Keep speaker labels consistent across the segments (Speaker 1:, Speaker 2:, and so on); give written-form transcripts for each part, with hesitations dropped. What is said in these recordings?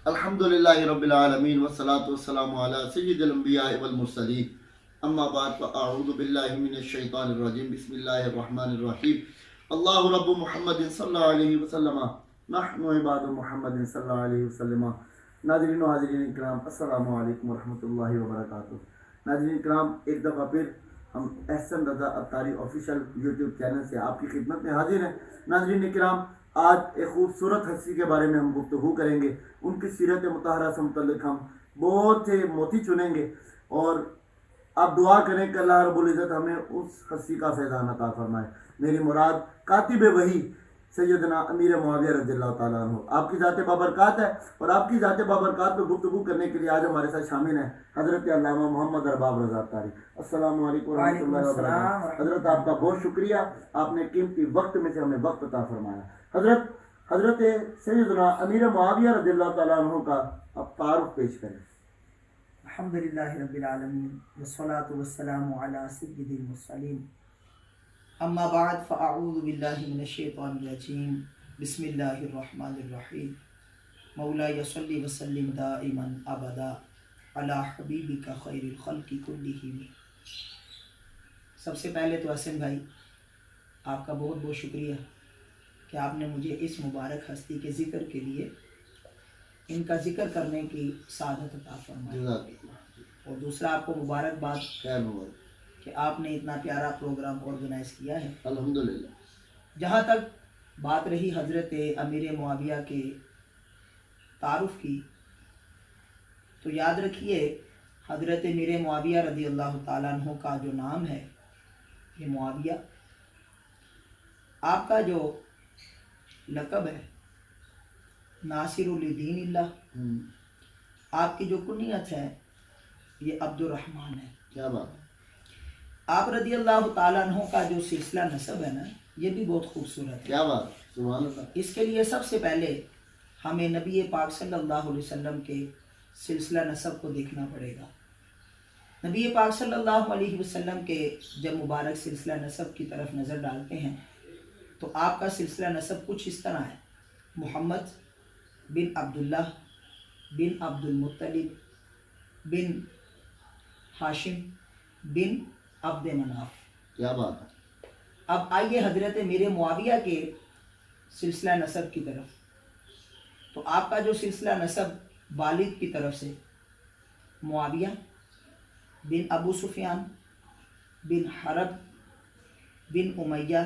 Speaker 1: الحمدللہ رب العالمین والصلاة والسلام علی سید الانبیاء والمرسلین اما بعد فاعوذ باللہ من الشیطان الرجیم بسم اللہ الرحمن الرحیم اللہ رب محمد صلی اللہ علیہ وسلم نحن عباد محمد صلی اللہ علیہ وسلم۔ ناظرین و حاضرین اکرام السلام علیکم ورحمۃ اللہ وبرکاتہ۔ ناظرین اکرام، ایک دفعہ پھر ہم احسن رضا اتاری آفیشیل یوٹیوب چینل سے آپ کی خدمت میں حاضر ہیں۔ ناظرین اکرام، آج ایک خوبصورت ہستی کے بارے میں ہم گفتگو کریں گے۔ ان کی سیرت مطہرہ سے متعلق ہم بہت سے موتی چنیں گے اور آپ دعا کریں کہ اللہ رب العزت ہمیں اس ہستی کا فیضان عطا فرمائے۔ میری مراد کاتب وحی سیدنا امیر معاویہ رضی اللہ تعالیٰ عنہ، آپ کی ذات بابرکات ہے، اور آپ کی ذات بابرکات پہ گفتگو کرنے کے لیے آج ہمارے ساتھ شامل ہیں حضرت علامہ محمد ارباب رضا اتاری۔ السلام علیکم ورحمۃ اللہ وبرکاتہ۔ حضرت آپ کا بہت شکریہ، آپ نے قیمتی وقت میں سے ہمیں وقت عطا فرمایا۔ حضرت سیدنا امیر معاویہ رضی اللہ تعالیٰ عنہ کا اب تعارف پیش کریں۔
Speaker 2: الحمدللہ رب العالمین والصلاة والسلام علی سید المرسلین، اما بعد فاعوذ باللہ من الشیطان الرجیم، بسم اللہ الرحمن الرحیم، مولاي صلی وسلم دائما ابدا علی حبیبک خیر الخلق کلہم۔ سب سے پہلے تو حسن بھائی، آپ کا بہت بہت شکریہ کہ آپ نے مجھے اس مبارک ہستی کے ذکر کے لیے ان کا ذکر کرنے کی سعادت عطا فرمائی، اور دوسرا آپ کو مبارکباد کہ آپ نے اتنا پیارا پروگرام آرگنائز کیا ہے
Speaker 1: الحمدللہ۔
Speaker 2: جہاں تک بات رہی حضرت امیر معاویہ کے تعارف کی، تو یاد رکھیے حضرت امیر معاویہ رضی اللہ تعالیٰ عنہ کا جو نام ہے یہ معاویہ، آپ کا جو لقب ہے ناصر لدین اللہ، آپ کی جو کنیت ہے یہ عبد الرحمن ہے۔
Speaker 1: کیا بات ہے!
Speaker 2: آپ رضی اللہ تعالیٰ عنہ کا جو سلسلہ نسب ہے نا، یہ بھی بہت خوبصورت ہے۔
Speaker 1: کیا بات! سبحان اللہ۔
Speaker 2: اس کے لیے سب سے پہلے ہمیں نبی پاک صلی اللہ علیہ وسلم کے سلسلہ نسب کو دیکھنا پڑے گا۔ نبی پاک صلی اللہ علیہ وسلم کے جب مبارک سلسلہ نسب کی طرف نظر ڈالتے ہیں تو آپ کا سلسلہ نسب کچھ اس طرح ہے: محمد بن عبداللہ بن عبد المطلب بن ہاشم بن عبد مناف۔
Speaker 1: کیا بات ہے!
Speaker 2: اب آئیے حضرت امیر معاویہ کے سلسلہ نسب کی طرف۔ تو آپ کا جو سلسلہ نسب والد کی طرف سے معاویہ بن ابو سفیان بن حرب بن امیہ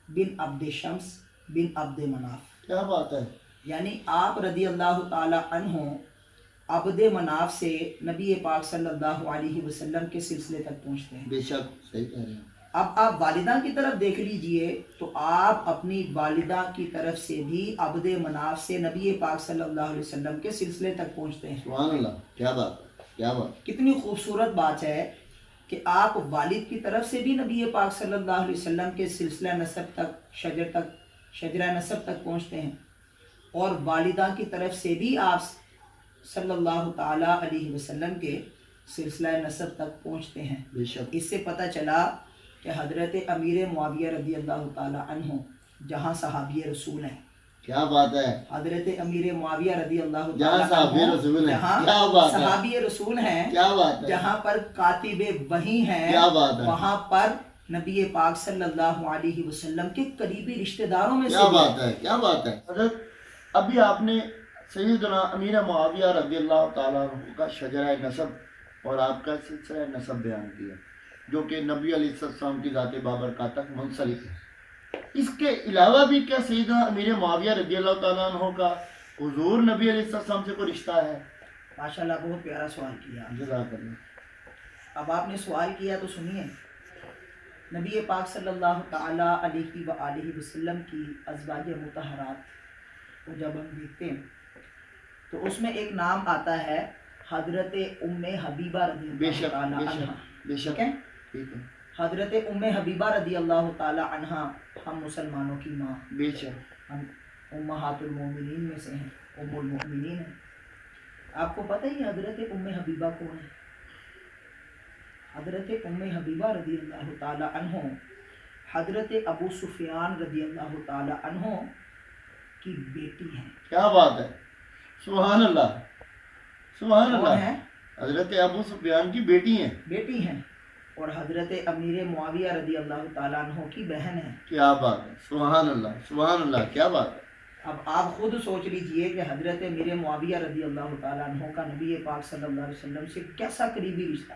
Speaker 2: بن عبد شمس بن عبد مناف۔
Speaker 1: کیا بات ہے!
Speaker 2: یعنی آپ رضی اللہ تعالی عنہ عبد مناف سے نبی پاک صلی اللہ علیہ وسلم کے سلسلے تک پہنچتے ہیں۔
Speaker 1: بے شک صحیح کہہ رہے ہیں۔
Speaker 2: اب آپ والدہ کی طرف دیکھ لیجئے تو آپ اپنی والدہ کی طرف سے بھی عبد مناف سے نبی پاک صلی اللہ علیہ وسلم کے سلسلے تک پہنچتے ہیں۔
Speaker 1: سبحان اللہ! کیا بات ہے! کیا بات!
Speaker 2: کتنی خوبصورت بات ہے کہ آپ والد کی طرف سے بھی نبی پاک صلی اللہ علیہ وسلم کے سلسلہ نسب تک شجرہ نسب تک پہنچتے ہیں، اور والدہ کی طرف سے بھی آپ صلی اللہ تعالیٰ علیہ وسلم کے سلسلہ نسب تک پہنچتے ہیں۔
Speaker 1: بے شک۔
Speaker 2: اس سے پتہ چلا کہ حضرت امیر معاویہ رضی اللہ تعالیٰ عنہ جہاں صحابی رسول ہیں۔
Speaker 1: کیا بات ہے!
Speaker 2: حضرت امیر معاویہ رضی اللہ
Speaker 1: جہاں
Speaker 2: تعالیٰ
Speaker 1: صحابی رسول ہیں،
Speaker 2: جہاں
Speaker 1: کیا بات ہے!
Speaker 2: صحابی رسول ہیں،
Speaker 1: کیا بات ہے!
Speaker 2: جہاں پر کاتب وحی ہیں،
Speaker 1: کیا بات ہے!
Speaker 2: وہاں پر نبی پاک صلی اللہ علیہ وسلم کے قریبی رشتہ داروں میں سے
Speaker 1: کیا بات ہے! کیا بات ہے! حضرت ابھی آپ نے سیدنا امیر معاویہ رضی اللہ تعالیٰ عنہ کا شجرہ نسب اور آپ کا سلسلہ نسب بیان کیا، جو کہ نبی علیہ السلام کی ذات بابرکات تک منسلک ہے۔ اس کے علاوہ بھی کیا سیدنا امیر معاویہ رضی اللہ تعالیٰ عنہ کا حضور نبی علیہ السلام سے کوئی رشتہ ہے؟
Speaker 2: ماشاءاللہ، بہت پیارا سوال کیا۔
Speaker 1: جزاک اللہ۔
Speaker 2: اب آپ نے سوال کیا تو سنیے، نبی پاک صلی اللہ تعالیٰ علیہ وآلہ وسلم کی ازواج مطہرات کو جب ہم دیکھتے ہیں تو اس میں ایک نام آتا ہے حضرت ام حبیبہ رضی اللہ تعالیٰ عنہ۔
Speaker 1: بے شک
Speaker 2: ٹھیک ہے؟
Speaker 1: ٹھیک ہے۔
Speaker 2: حضرت ام حبیبہ رضی اللہ تعالیٰ عنہ ہم مسلمانوں کی ماں،
Speaker 1: بے شک
Speaker 2: ہم امہات المومنین میں سے ہیں، ام المؤمنین ہیں۔ آپ کو پتہ ہی حضرت ام حبیبہ کون ہے؟ حضرت ام حبیبہ رضی اللہ تعالیٰ عنہ حضرت ابو سفیان رضی اللہ تعالیٰ عنہ کی بیٹی ہیں۔
Speaker 1: کیا بات ہے! سبحان اللہ، سبحان
Speaker 2: کون
Speaker 1: اللہ،
Speaker 2: ہیں؟
Speaker 1: حضرت ابو سفیان کی بیٹی ہیں،
Speaker 2: بیٹی ہیں، اور حضرت امیر معاویہ رضی اللہ تعالیٰ عنہ کی بہن ہیں۔
Speaker 1: کیا بات ہے، سبحان اللہ، سبحان اللہ، کیا بات ہے۔
Speaker 2: اب آپ خود سوچ لیجئے کہ حضرت امیر معاویہ رضی اللہ تعالیٰ عنہ کا نبی پاک صلی اللہ علیہ وسلم سے کیسا قریبی رشتہ،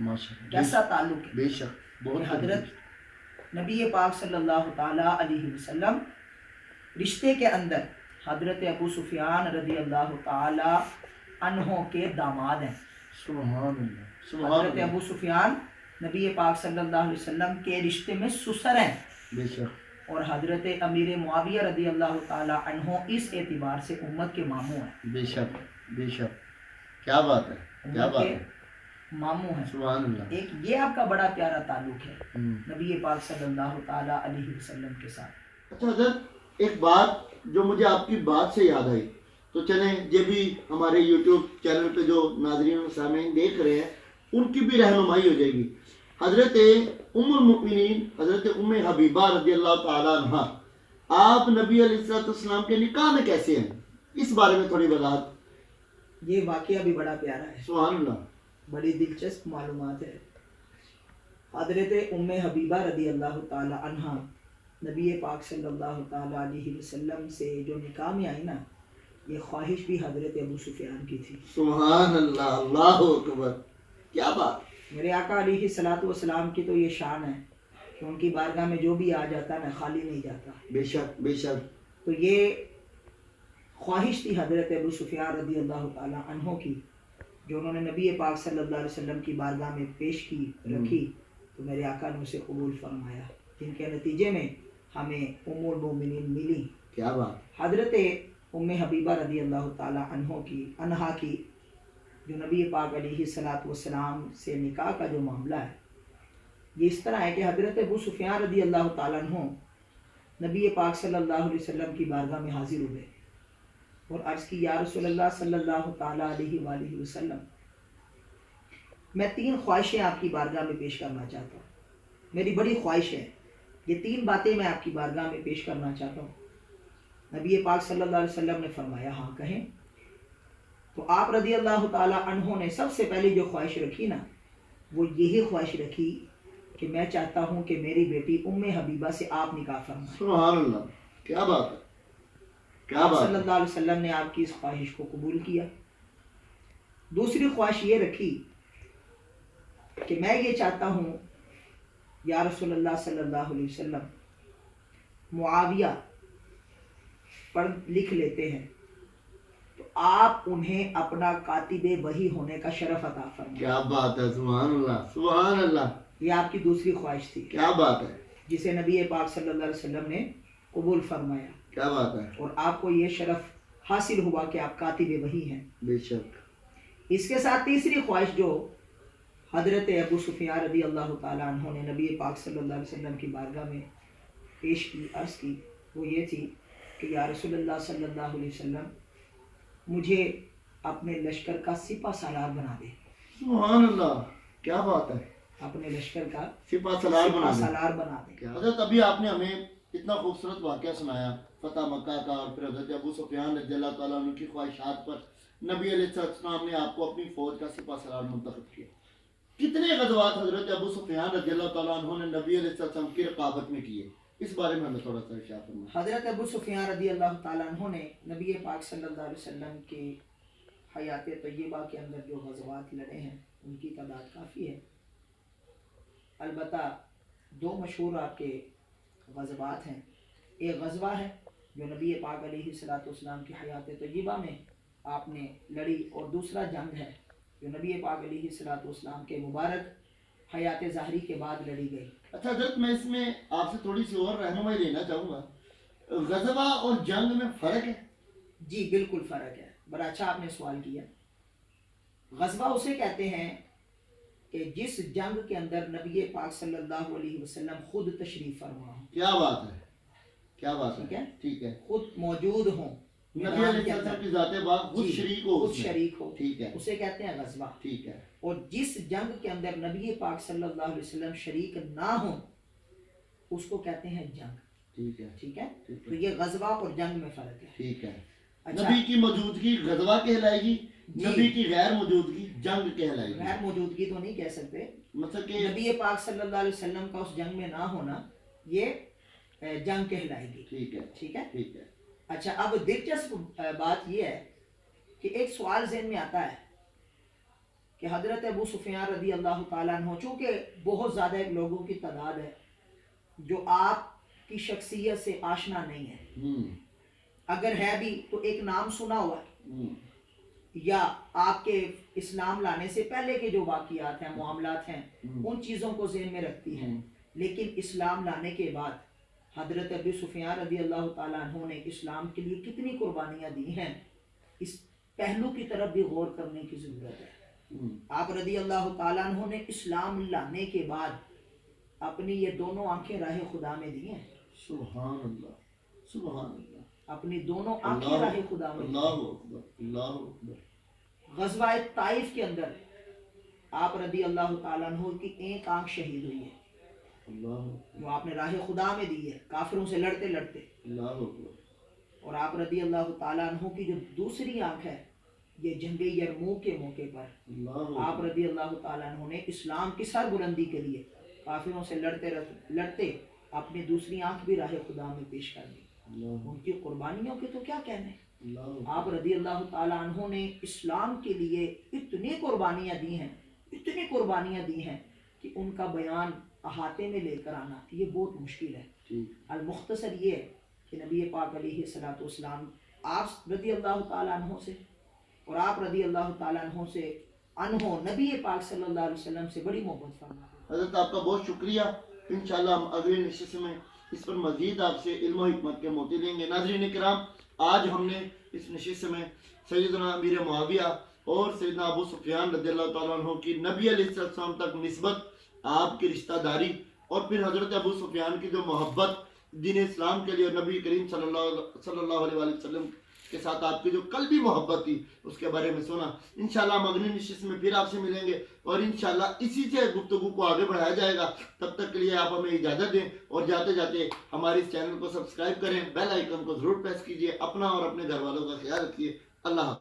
Speaker 1: ماشاء اللہ،
Speaker 2: کیسا تعلق ہے
Speaker 1: بے شک،
Speaker 2: کہ
Speaker 1: بہت
Speaker 2: حضرت نبی پاک صلی اللہ تعالیٰ علیہ وسلم رشتے کے اندر حضرت ابو سفیان رضی اللہ تعالیٰ عنہ کے داماد ہیں۔
Speaker 1: سبحان اللہ، سبحان
Speaker 2: حضرت
Speaker 1: اللہ،
Speaker 2: ابو سفیان نبی پاک صلی اللہ علیہ وسلم کے رشتے میں سسر ہیں،
Speaker 1: بے شک،
Speaker 2: اور حضرت امیر معاویہ رضی اللہ تعالیٰ عنہ اس اعتبار سے امت کے ماموں ہیں،
Speaker 1: بے شک، بے شک، کیا بات ہے، کیا
Speaker 2: امت
Speaker 1: بات
Speaker 2: کے
Speaker 1: ہے،
Speaker 2: ماموں ہیں۔
Speaker 1: سبحان اللہ۔
Speaker 2: ایک یہ آپ کا بڑا پیارا تعلق ہے
Speaker 1: ہم۔
Speaker 2: نبی پاک صلی اللہ تعالیٰ علیہ وسلم کے ساتھ۔
Speaker 1: اچھا حضرت، ایک بات جو مجھے آپ کی بات سے یاد آئی، تو چلیں یہ بھی ہمارے یوٹیوب چینل پہ جو ناظرین و سامعین دیکھ رہے ہیں ان کی بھی رہنمائی ہو جائے گی۔ حضرت ام المؤمنین حضرت ام حبیبہ رضی اللہ تعالیٰ عنہ، آپ نبی علیہ السلام کے نکاح میں کیسے ہیں، اس بارے میں تھوڑی وضاحت۔
Speaker 2: یہ واقعہ بھی بڑا پیارا ہے،
Speaker 1: سبحان اللہ،
Speaker 2: بڑی دلچسپ معلومات ہے۔ حضرت ام حبیبہ رضی اللہ تعالی عنہ نبی پاک صلی اللہ تعالی علیہ وسلم سے جو نکاح میں آئی نا، یہ خواہش بھی حضرت ابو سفیان کی تھی۔
Speaker 1: سبحان اللہ، اللہ اکبر، کیا بات۔
Speaker 2: میرے آقا علیہ الصلوۃ والسلام کی تو یہ شان ہے کہ ان کی بارگاہ میں جو بھی آ جاتا نا خالی نہیں جاتا۔
Speaker 1: بے شک، بے شک،
Speaker 2: تو یہ خواہش تھی حضرت ابو سفیان رضی اللہ تعالی عنہ کی، جو انہوں نے نبی پاک صلی اللہ علیہ وسلم کی بارگاہ میں پیش کی، رکھی، تو میرے آقا نے اسے قبول فرمایا، جن کے نتیجے میں ہمیں ام المومنین ملی۔
Speaker 1: کیا بات۔
Speaker 2: حضرت ام حبیبہ رضی اللہ تعالی عنہا کی جو نبی پاک علیہ الصلوۃ والسلام سے نکاح کا جو معاملہ ہے، یہ اس طرح ہے کہ حضرت ابو سفیان رضی اللہ تعالیٰ عنہ نبی پاک صلی اللہ علیہ وسلم کی بارگاہ میں حاضر ہوئے اور عرض کی، یا رسول اللہ صلی اللہ تعالیٰ علیہ وآلہ وسلم، میں 3 خواہشیں آپ کی بارگاہ میں پیش کرنا چاہتا ہوں، میری بڑی خواہش ہے، یہ 3 باتیں میں آپ کی بارگاہ میں پیش کرنا چاہتا ہوں۔ نبی پاک صلی اللہ علیہ وسلم نے فرمایا، ہاں کہیں۔ تو آپ رضی اللہ تعالیٰ عنہ نے سب سے پہلی جو خواہش رکھی نا، وہ یہی خواہش رکھی کہ میں چاہتا ہوں کہ میری بیٹی ام حبیبہ سے آپ نکاح فرمائیں۔
Speaker 1: سبحان اللہ، کیا بات ہے، کیا
Speaker 2: آپ
Speaker 1: بات
Speaker 2: صلی
Speaker 1: ہے۔
Speaker 2: اللہ علیہ وسلم نے آپ کی اس خواہش کو قبول کیا۔ دوسری خواہش یہ رکھی کہ میں یہ چاہتا ہوں یا رسول اللہ صلی اللہ علیہ وسلم، معاویہ پڑھ لکھ لیتے ہیں تو آپ انہیں اپنا کاتب وحی ہونے کا شرف عطا فرمائیں۔
Speaker 1: کیا بات ہے، سبحان اللہ، سبحان اللہ،
Speaker 2: یہ آپ کی دوسری خواہش تھی
Speaker 1: کیا بات ہے،
Speaker 2: جسے نبی پاک صلی اللہ علیہ وسلم نے قبول فرمایا،
Speaker 1: کیا بات ہے،
Speaker 2: اور آپ کو یہ شرف حاصل ہوا کہ آپ کاتب وحی ہیں۔
Speaker 1: بے شک۔
Speaker 2: اس کے ساتھ تیسری خواہش جو حضرت ابو سفیان رضی اللہ تعالیٰ عنہ نے نبی پاک صلی اللہ علیہ وسلم کی بارگاہ میں پیش کی، عرض کی، وہ یہ تھی کہ یا رسول اللہ صلی اللہ علیہ وسلم، مجھے اپنے لشکر کا سپہ سالار بنا دے۔
Speaker 1: سبحان اللہ، کیا بات ہے،
Speaker 2: اپنے لشکر کا
Speaker 1: سپہ سالار بنا دیں۔
Speaker 2: سالار بنا دے۔
Speaker 1: حضرت ابھی آپ نے ہمیں اتنا خوبصورت واقعہ سنایا فتح مکہ کا، اور پھر حضرت ابو سفیان رضی اللہ تعالیٰ عنہ کی خواہشات پر نبی علیہ السلام نے آپ کو اپنی فوج کا سپہ سالار منتخب کیا۔ کتنے غزوات حضرت ابو سفیان رضی اللہ تعالیٰ عنہ نے نبی علیہ السلام کی رقابت میں کیے، اس بارے میں ہمیں تھوڑا سا ارشاد فرمائیں۔
Speaker 2: حضرت ابو سفیان رضی اللہ تعالیٰ عنہ نے نبی پاک صلی اللہ علیہ وسلم کے حیات طیبہ کے اندر جو غزوات لڑے ہیں ان کی تعداد کافی ہے، البتہ 2 مشہور آپ کے غزوات ہیں۔ ایک غزوہ ہے جو نبی پاک علیہ الصلوۃ والسلام کی حیات طیبہ میں آپ نے لڑی، اور دوسرا جنگ ہے جو نبی پاک علیہ الصلوۃ والسلام کے مبارک حیات ظاہری کے بعد لڑی گئی۔
Speaker 1: اچھا حضرت، میں اس میں آپ سے تھوڑی سی اور رہنمائی لینا چاہوں گا، غزوہ اور جنگ میں فرق ہے؟
Speaker 2: جی بالکل فرق ہے، بڑا اچھا آپ نے سوال کیا۔ غزوہ اسے کہتے ہیں کہ جس جنگ کے اندر نبی پاک صلی اللہ علیہ وسلم خود تشریف فرما ہوں،
Speaker 1: کیا بات ہے، کیا بات
Speaker 2: ٹھیک ہے،
Speaker 1: ہے، ٹھیک ہے،
Speaker 2: خود موجود ہوں،
Speaker 1: نبی
Speaker 2: میدان
Speaker 1: علیہ
Speaker 2: کے
Speaker 1: السلام
Speaker 2: اندر
Speaker 1: کی ذات باغ خود
Speaker 2: جی،
Speaker 1: شریک ہو
Speaker 2: خود
Speaker 1: اس میں،
Speaker 2: شریک ہو،
Speaker 1: ٹھیک ہے،
Speaker 2: اسے کہتے ہیں غزوہ۔
Speaker 1: ٹھیک ہے،
Speaker 2: اور جس جنگ کے اندر نبی پاک صلی اللہ علیہ وسلم شریک نہ ہوں اس کو کہتے ہیں جنگ،
Speaker 1: ٹھیک ہے،
Speaker 2: ٹھیک ہے۔
Speaker 1: ٹھیک
Speaker 2: تو
Speaker 1: ہے،
Speaker 2: یہ غزوہ اور جنگ میں فرق ہے۔
Speaker 1: ٹھیک ہے،
Speaker 2: اچھا،
Speaker 1: نبی کی موجودگی غزوہ کہلائے گی،
Speaker 2: جی،
Speaker 1: نبی کی غیر موجودگی جنگ کہلائے گی.
Speaker 2: غیر موجودگی تو نہیں کہہ سکتے.
Speaker 1: مطلب کہ
Speaker 2: نبی پاک صلی اللہ علیہ وسلم کا اس جنگ میں نہ ہونا یہ جنگ کہلائے گی.
Speaker 1: ٹھیک ہے
Speaker 2: ٹھیک ہے.
Speaker 1: ٹھیک ہے.
Speaker 2: اچھا، اب دلچسپ بات یہ ہے کہ ایک سوال ذہن میں آتا ہے کہ حضرت ابو سفیان رضی اللہ تعالیٰ عنہ، چونکہ بہت زیادہ ایک لوگوں کی تعداد ہے جو آپ کی شخصیت سے آشنا نہیں ہے، اگر ہے بھی تو ایک نام سنا ہوا ہے یا آپ کے اسلام لانے سے پہلے کے جو واقعات ہیں، معاملات ہیں، ان چیزوں کو ذہن میں رکھتی ہے. لیکن اسلام لانے کے بعد حضرت ابو سفیان رضی اللہ تعالیٰ عنہ نے اسلام کے لیے کتنی قربانیاں دی ہیں، اس پہلو کی طرف بھی غور کرنے کی ضرورت ہے. آپ رضی اللہ تعالیٰ عنہ نے اسلام لانے کے بعد اپنی یہ دونوں آنکھیں راہ خدا میں دی ہیں.
Speaker 1: سبحان اللہ، سبحان اللہ.
Speaker 2: اپنی دونوں آنکھیں راہ خدا میں دی ہیں.
Speaker 1: اللہ اکبر، اللہ اکبر.
Speaker 2: غزوہ طائف کے اندر آپ رضی اللہ تعالیٰ عنہ کی ایک آنکھ شہید ہوئی ہے،
Speaker 1: اللہ
Speaker 2: جو آپ نے راہ خدا میں دی ہے کافروں سے لڑتے لڑتے.
Speaker 1: اللہ اکبر.
Speaker 2: اور آپ رضی اللہ تعالیٰ عنہ کی جو دوسری آنکھ ہے یہ جنگ یرموک کے موقع پر
Speaker 1: اللہ
Speaker 2: آپ رضی اللہ تعالیٰ عنہ نے اسلام کی سر بلندی کے لیے کافروں سے لڑتے اپنی دوسری آنکھ بھی راہ خدا میں پیش کر دی. ان کی قربانیوں کے تو کیا کہنے. آپ رضی اللہ تعالیٰ عنہ نے اسلام کے لیے اتنی قربانیاں دی ہیں، اتنی قربانیاں دی ہیں کہ ان کا بیان احاطے میں لے کر آنا یہ بہت مشکل ہے. المختصر یہ ہے کہ نبی پاک علیہ الصلوۃ والسلام آپ رضی اللہ تعالیٰ عنہ سے اور آپ رضی اللہ تعالیٰ عنہ سے نبی پاک صلی اللہ علیہ وسلم سے بڑی محبت فرماتے ہیں.
Speaker 1: حضرت آپ کا بہت شکریہ. انشاءاللہ ہم اگلی نشست میں اس پر مزید آپ سے علم و حکمت کے موتی لیں گے. ناظرین کرام، آج ہم نے اس نشست میں سیدنا امیر معاویہ اور سیدنا ابو سفیان رضی اللہ تعالیٰ عنہ کی نبی علیہ السلام تک نسبت، آپ کی رشتہ داری اور پھر حضرت ابو سفیان کی جو محبت دین اسلام کے لیے اور نبی کریم صلی اللہ علیہ وآلہ وسلم کے ساتھ آپ کی جو قلبی محبت تھی اس کے بارے میں سنا. انشاءاللہ ہم اگلی نشست میں پھر آپ سے ملیں گے اور انشاءاللہ اسی سے گفتگو کو آگے بڑھایا جائے گا. تب تک کے لیے آپ ہمیں اجازت دیں اور جاتے جاتے ہمارے اس چینل کو سبسکرائب کریں، بیل آئیکن کو ضرور پریس کیجئے. اپنا اور اپنے گھر والوں کا خیال رکھیے. اللہ حافظ.